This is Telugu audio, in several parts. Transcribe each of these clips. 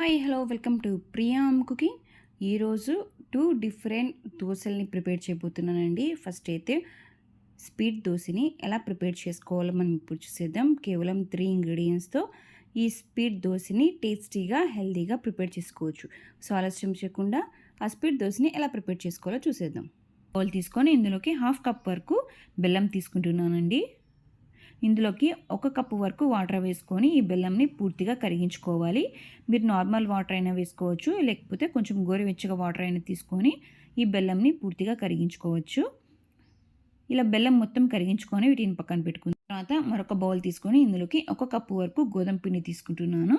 Hi hello welcome to Priyam cooking. ఈరోజు 2 డిఫరెంట్ దోశల్ని ప్రిపేర్ చేయబోతున్నానండి. ఫస్ట్ అయితే స్పీడ్ దోశని ఎలా ప్రిపేర్ చేసుకోవాలో మనం ఇప్పుడు చూసేద్దాం. కేవలం 3 ఇంగ్రీడియంట్స్తో ఈ స్పీడ్ దోశని టేస్టీగా హెల్తీగా ప్రిపేర్ చేసుకోవచ్చు. సో ఆలస్యం చేయకుండా ఆ స్పీడ్ దోశని ఎలా ప్రిపేర్ చేసుకోవాలో చూసేద్దాం. బౌల్ తీసుకొని ఇందులోకి 1/2 కప్ వరకు బెల్లం తీసుకుంటున్నానండి. ఇందులోకి 1 కప్పు వరకు వాటర్ వేసుకొని ఈ బెల్లంని పూర్తిగా కరిగించుకోవాలి. మీరు నార్మల్ వాటర్ అయినా వేసుకోవచ్చు, లేకపోతే కొంచెం గోరువెచ్చగా వాటర్ అయినా తీసుకొని ఈ బెల్లంని పూర్తిగా కరిగించుకోవచ్చు. ఇలా బెల్లం మొత్తం కరిగించుకొని వీటిని పక్కన పెట్టుకున్న తర్వాత మరొక బౌల్ తీసుకొని ఇందులోకి 1 కప్పు వరకు గోధుమ పిండి తీసుకుంటున్నాను.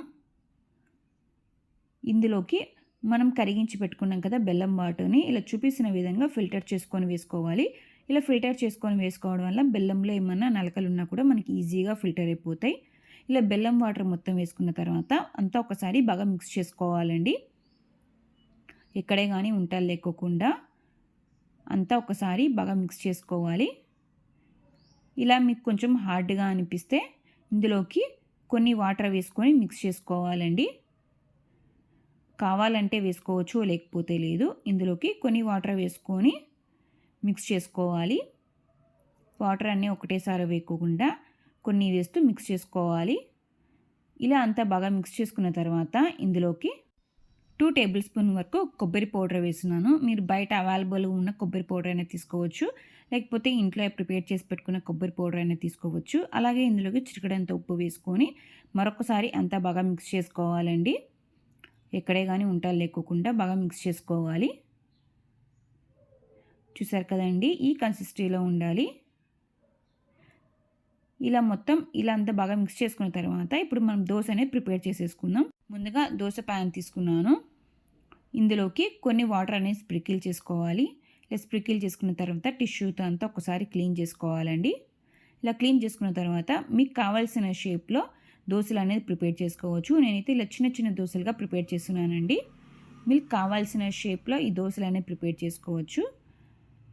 ఇందులోకి మనం కరిగించి పెట్టుకున్నాం కదా బెల్లం వాటర్ని ఇలా చూపిస్తున్న విధంగా ఫిల్టర్ చేసుకొని వేసుకోవాలి. ఇలా ఫిల్టర్ చేసుకొని వేసుకోవడం వల్ల బెల్లంలో ఏమన్నా నలకలు ఉన్నా కూడా మనకి ఈజీగా ఫిల్టర్ అయిపోతాయి. ఇలా బెల్లం వాటర్ మొత్తం వేసుకున్న తర్వాత అంతా ఒకసారి బాగా మిక్స్ చేసుకోవాలండి. ఎక్కడే కానీ ఉంటలు లేకోకుండా అంతా ఒకసారి బాగా మిక్స్ చేసుకోవాలి. ఇలా మీకు కొంచెం హార్డ్గా అనిపిస్తే ఇందులోకి కొన్ని వాటర్ వేసుకొని మిక్స్ చేసుకోవాలండి. కావాలంటే వేసుకోవచ్చు, లేకపోతే లేదు. ఇందులోకి కొన్ని వాటర్ వేసుకొని మిక్స్ చేసుకోవాలి. వాటర్ అన్నీ ఒకటేసారి వేయకుండా కొన్ని వేస్తూ మిక్స్ చేసుకోవాలి. ఇలా అంతా బాగా మిక్స్ చేసుకున్న తర్వాత ఇందులోకి 2 టేబుల్ స్పూన్ వరకు కొబ్బరి పౌడర్ వేస్తున్నాను. మీరు బయట అవైలబుల్గా ఉన్న కొబ్బరి పౌడర్ అయినా తీసుకోవచ్చు, లేకపోతే ఇంట్లో ప్రిపేర్ చేసి పెట్టుకున్న కొబ్బరి పౌడర్ అయినా తీసుకోవచ్చు. అలాగే ఇందులోకి చిటికెడంత ఉప్పు వేసుకొని మరొకసారి అంతా బాగా మిక్స్ చేసుకోవాలండి. ఎక్కడే కానీ ఉంటలు లేకోకుండా బాగా మిక్స్ చేసుకోవాలి. చూసారు కదండి, ఈ కన్సిస్టెన్సీలో ఉండాలి. ఇలా మొత్తం ఇలా అంతా బాగా మిక్స్ చేసుకున్న తర్వాత ఇప్పుడు మనం దోశ అనేది ప్రిపేర్ చేసేసుకుందాం. ముందుగా దోశ ప్యాన్ తీసుకున్నాను. ఇందులోకి కొన్ని వాటర్ అనేది స్ప్రింకిల్ చేసుకోవాలి. ఇలా స్ప్రింకిల్ చేసుకున్న తర్వాత టిష్యూతో అంతా ఒకసారి క్లీన్ చేసుకోవాలండి. ఇలా క్లీన్ చేసుకున్న తర్వాత మీకు కావాల్సిన షేప్లో దోశలు అనేది ప్రిపేర్ చేసుకోవచ్చు. నేనైతే ఇలా చిన్న చిన్న దోశలుగా ప్రిపేర్ చేస్తున్నానండి. మీకు కావాల్సిన షేప్లో ఈ దోశలు అనేది ప్రిపేర్ చేసుకోవచ్చు.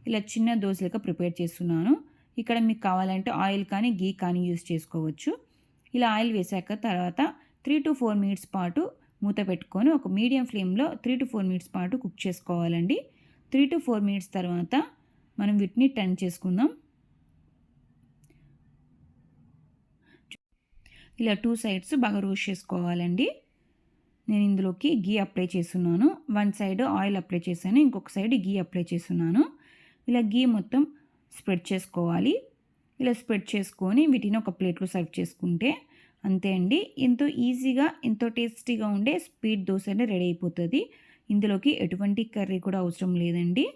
ఇలా చిన్న దోశలుగా ప్రిపేర్ చేస్తున్నాను. ఇక్కడ మీకు కావాలంటే ఆయిల్ కానీ గీ కానీ యూస్ చేసుకోవచ్చు. ఇలా ఆయిల్ వేసాక తర్వాత 3 to 4 మినిట్స్ పాటు మూత పెట్టుకొని ఒక మీడియం ఫ్లేమ్లో 3 to 4 మినిట్స్ పాటు కుక్ చేసుకోవాలండి. 3 to 4 మినిట్స్ తర్వాత మనం వీటిని టర్న్ చేసుకుందాం. ఇలా 2 సైడ్స్ బాగా రోస్ట్ చేసుకోవాలండి. నేను ఇందులోకి గీ అప్లై చేస్తున్నాను. 1 సైడ్ ఆయిల్ అప్లై చేశాను, ఇంకొక సైడ్ గీ అప్లై చేస్తున్నాను. ఇలా గీ మొత్తం స్ప్రెడ్ చేసుకోవాలి. ఇలా స్ప్రెడ్ చేసుకొని వీటిని ఒక ప్లేట్లో సర్వ్ చేసుకుంటే అంతే అండి. ఎంతో ఈజీగా ఎంతో టేస్టీగా ఉండే స్పీడ్ దోశ అనేది రెడీ అయిపోతుంది. ఇందులోకి ఎటువంటి కర్రీ కూడా అవసరం లేదండి,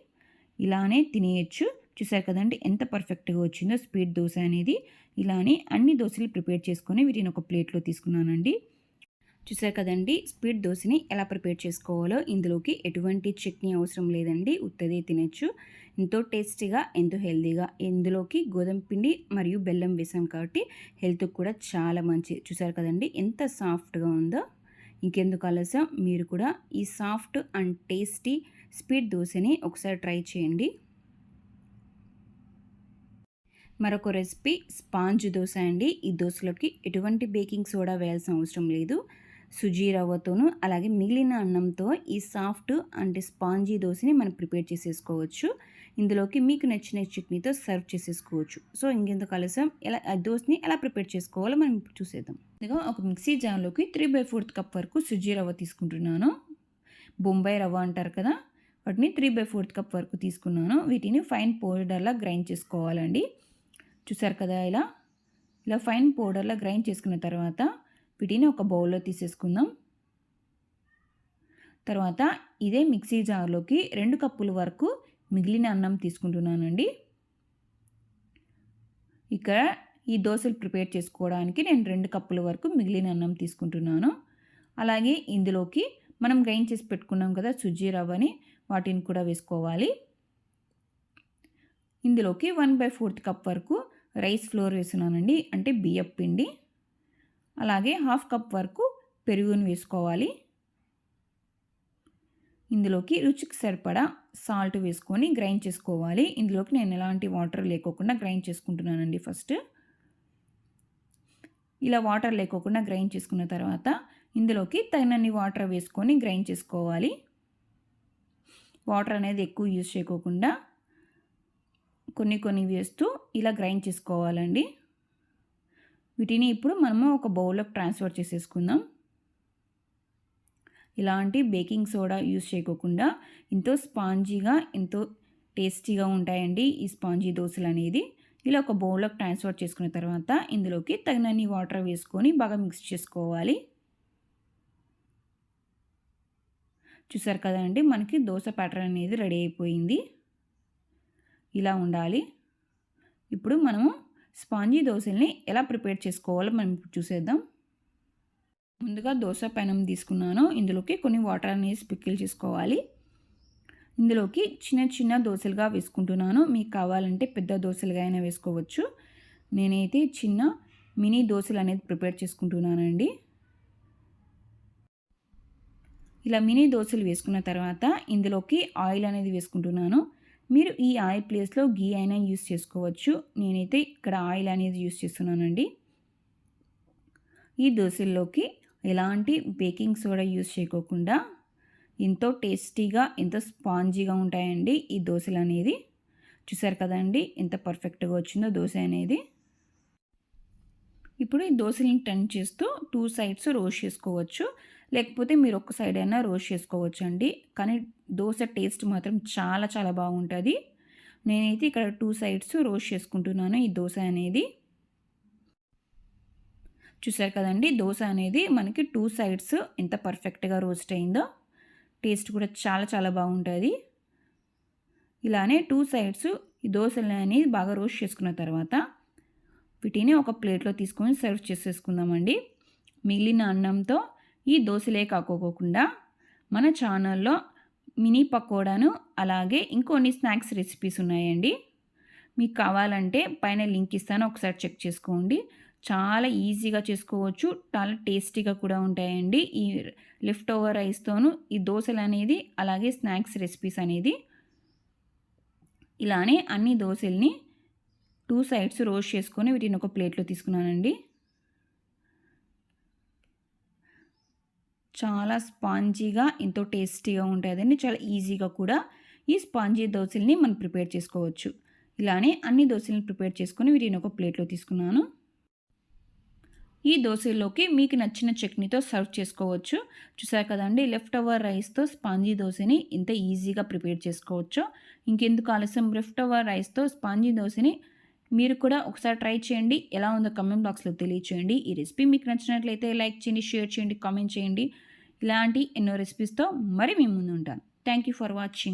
ఇలానే తినేయచ్చు. చూసారు కదండి ఎంత పర్ఫెక్ట్గా వచ్చిందో స్పీడ్ దోశ అనేది. ఇలానే అన్ని దోశలు ప్రిపేర్ చేసుకొని వీటిని ఒక ప్లేట్లో తీసుకున్నానండి. చూసారు కదండి స్పీడ్ దోశని ఎలా ప్రిపేర్ చేసుకోవాలో. ఇందులోకి ఎటువంటి చట్నీ అవసరం లేదండి, ఉత్తదే తినచ్చు. ఎంతో టేస్టీగా ఎంతో హెల్తీగా. ఇందులోకి గోధుమ పిండి మరియు బెల్లం వేసాం కాబట్టి హెల్త్కి కూడా చాలా మంచిది. చూసారు కదండి ఎంత సాఫ్ట్గా ఉందో. ఇంకెందుకు ఆలస్యం, మీరు కూడా ఈ సాఫ్ట్ అండ్ టేస్టీ స్పీడ్ దోశని ఒకసారి ట్రై చేయండి. మరొక రెసిపీ స్పాంజ్ దోశ అండి. ఈ దోశలోకి ఎటువంటి బేకింగ్ సోడా వేయాల్సిన అవసరం లేదు. సుజీ రవ్వతోనూ అలాగే మిగిలిన అన్నంతో ఈ సాఫ్ట్ అండ్ స్పాంజీ దోశని మనం ప్రిపేర్ చేసేసుకోవచ్చు. ఇందులోకి మీకు నచ్చిన చట్నీతో సర్వ్ చేసేసుకోవచ్చు. సో ఇంకెందుకు ఆలస్యం, ఎలా దోశని ఎలా ప్రిపేర్ చేసుకోవాలో మనం ఇప్పుడు చూసేద్దాం. ఇదిగో ఒక మిక్సీ జార్లోకి 3/4 కప్ వరకు సుజీ రవ్వ తీసుకుంటున్నాను. బొంబాయి రవ్వ అంటారు కదా, వాటిని 3/4 కప్ వరకు తీసుకున్నాను. వీటిని ఫైన్ పౌడర్లా గ్రైండ్ చేసుకోవాలండి. చూసారు కదా, ఇలా ఫైన్ పౌడర్లా గ్రైండ్ చేసుకున్న తర్వాత వీటిని ఒక బౌల్లో తీసేసుకుందాం. తర్వాత ఇదే మిక్సీ జార్లోకి 2 కప్పుల వరకు మిగిలిన అన్నం తీసుకుంటున్నానండి. ఇక్కడ ఈ దోశలు ప్రిపేర్ చేసుకోవడానికి నేను 2 కప్పుల వరకు మిగిలిన అన్నం తీసుకుంటున్నాను. అలాగే ఇందులోకి మనం గ్రైండ్ చేసి పెట్టుకున్నాం కదా సుజీ రవ్వని, వాటిని కూడా వేసుకోవాలి. ఇందులోకి 1/4 కప్ వరకు రైస్ ఫ్లోర్ వేస్తున్నానండి, అంటే బియ్యం పిండి. అలాగే 1/2 కప్ వరకు పెరుగుని వేసుకోవాలి. ఇందులోకి రుచికి సరిపడా సాల్ట్ వేసుకొని గ్రైండ్ చేసుకోవాలి. ఇందులోకి నేను ఎలాంటి వాటర్ లేకోకుండా గ్రైండ్ చేసుకుంటున్నానండి. ఫస్ట్ ఇలా వాటర్ లేకోకుండా గ్రైండ్ చేసుకున్న తర్వాత ఇందులోకి తగినన్ని వాటర్ వేసుకొని గ్రైండ్ చేసుకోవాలి. వాటర్ అనేది ఎక్కువ యూజ్ చేయకోకుండా కొన్ని వేస్తూ ఇలా గ్రైండ్ చేసుకోవాలండి. వీటిని ఇప్పుడు మనము ఒక బౌల్లోకి ట్రాన్స్ఫర్ చేసేసుకుందాం. ఇలాంటి బేకింగ్ సోడా యూజ్ చేయకోకుండా ఎంతో స్పాంజీగా ఎంతో టేస్టీగా ఉంటాయండి ఈ స్పాంజీ దోశలు అనేది. ఇలా ఒక బౌల్లోకి ట్రాన్స్ఫర్ చేసుకున్న తర్వాత ఇందులోకి తగినన్ని వాటర్ వేసుకొని బాగా మిక్స్ చేసుకోవాలి. చూసారు కదండి, మనకి దోశ ప్యాటర్న్ అనేది రెడీ అయిపోయింది. ఇలా ఉండాలి. ఇప్పుడు మనము స్పాంజీ దోశల్ని ఎలా ప్రిపేర్ చేసుకోవాలో మనం ఇప్పుడు చూసేద్దాం. ముందుగా దోశ పెనం తీసుకున్నాను. ఇందులోకి కొన్ని వాటర్ అనేది పికిల్ చేసుకోవాలి. ఇందులోకి చిన్న దోశలుగా వేసుకుంటున్నాను. మీకు కావాలంటే పెద్ద దోశలుగా అయినా వేసుకోవచ్చు. నేనైతే చిన్న మినీ దోశలు అనేది ప్రిపేర్ చేసుకుంటున్నానండి. ఇలా మినీ దోశలు వేసుకున్న తర్వాత ఇందులోకి ఆయిల్ అనేది వేసుకుంటున్నాను. మీరు ఈ ఆయిల్ ప్లేస్లో గీ అయినా యూస్ చేసుకోవచ్చు. నేనైతే ఇక్కడ ఆయిల్ అనేది యూస్ చేస్తున్నానండి. ఈ దోశల్లోకి ఎలాంటి బేకింగ్ సోడా యూస్ చేయకోకుండా ఎంతో టేస్టీగా ఎంతో స్పాంజీగా ఉంటాయండి ఈ దోశలు అనేది. చూసారు కదండి ఎంత పర్ఫెక్ట్గా వచ్చిందో దోశ అనేది. ఇప్పుడు ఈ దోశలను టర్న్ చేస్తూ 2 సైడ్స్ రోస్ట్ చేసుకోవచ్చు. లేకపోతే మీరు ఒక్క సైడ్ అయినా రోస్ట్ చేసుకోవచ్చు అండి. కానీ దోశ టేస్ట్ మాత్రం చాలా బాగుంటుంది. నేనైతే ఇక్కడ 2 సైడ్స్ రోస్ట్ చేసుకుంటున్నాను ఈ దోశ అనేది. చూసారు కదండి, దోశ అనేది మనకి 2 సైడ్స్ ఎంత పర్ఫెక్ట్గా రోస్ట్ అయిందో. టేస్ట్ కూడా చాలా బాగుంటుంది. ఇలానే 2 సైడ్స్ ఈ దోశలని బాగా రోస్ట్ చేసుకున్న తర్వాత వీటిని ఒక ప్లేట్లో తీసుకొని సర్వ్ చేసేసుకుందామండి. మిగిలిన అన్నంతో ఈ దోశలే కాకోకుండా మన ఛానల్లో మినీ పకోడాను అలాగే ఇంకొన్ని స్నాక్స్ రెసిపీస్ ఉన్నాయండి. మీకు కావాలంటే పైన లింక్ ఇస్తాను, ఒకసారి చెక్ చేసుకోండి. చాలా ఈజీగా చేసుకోవచ్చు, చాలా టేస్టీగా కూడా ఉంటాయండి. ఈ లెఫ్ట్ ఓవర్ రైస్తోను ఈ దోశలు అనేది అలాగే స్నాక్స్ రెసిపీస్ అనేది. ఇలానే అన్ని దోశల్ని 2 సైడ్స్ రోస్ట్ చేసుకొని వీటిని ఒక ప్లేట్లో తీసుకున్నానండి. చాలా స్పాంజీగా ఎంతో టేస్టీగా ఉంటుందండి. చాలా ఈజీగా కూడా ఈ స్పాంజీ దోశల్ని మనం ప్రిపేర్ చేసుకోవచ్చు. ఇలానే అన్ని దోశల్ని ప్రిపేర్ చేసుకొని వీటిని ఒక ప్లేట్లో తీసుకున్నాను. ఈ దోశల్లోకి మీకు నచ్చిన చట్నీతో సర్వ్ చేసుకోవచ్చు. చూసారు కదండి, లెఫ్ట్ ఓవర్ రైస్తో స్పాంజీ దోశని ఎంత ఈజీగా ప్రిపేర్ చేసుకోవచ్చో. ఇంకెందుకు ఆలస్యం, లెఫ్ట్ ఓవర్ రైస్తో స్పాంజీ దోశని మీరు కూడా ఒకసారి ట్రై చేయండి. ఎలా ఉందో కామెంట్ బాక్స్లో తెలియచేయండి. ఈ రెసిపీ మీకు నచ్చినట్లయితే లైక్ చేయండి, షేర్ చేయండి, కామెంట్ చేయండి. ఇలాంటి ఎన్నో రెసిపీస్తో మరి మీ ముందు ఉంటాను. Thank you for watching.